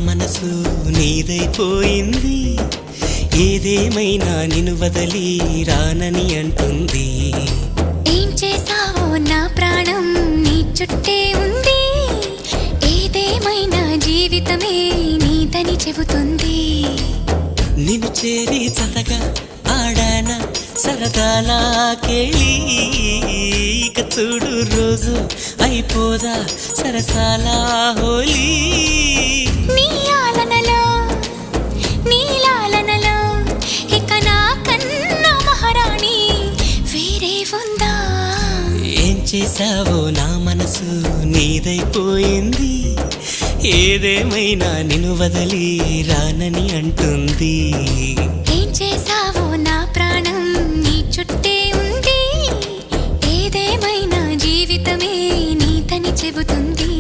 మనసు నీదైపోయింది, ఏదేమైనా నిన్ను వదలి రానని అంటుంది. ఏం చేసావో నా ప్రాణం నీ చుట్టే ఉంది, ఏదేమైనా జీవితమే నీదని చెబుతుంది. నిన్ను చేరి చతగా ఆడాన సరదాలా కేళి, ఇక చూడు రోజు అయిపోదా సరసాల హోలీ. నీ ఆలనలో నీ లాలనలో ఇక నా కన్నా మహారాణి వేరే ఉందా? ఏం చేసావో నా మనసు నీదైపోయింది, ఏదేమైనా నిన్ను వదలి రానని అంటుంది. ఏం చేసావో నా ప్రాణం నీ చుట్టే ఉంది, ఏదేమైనా జీవితమే నీతని చెబుతుంది.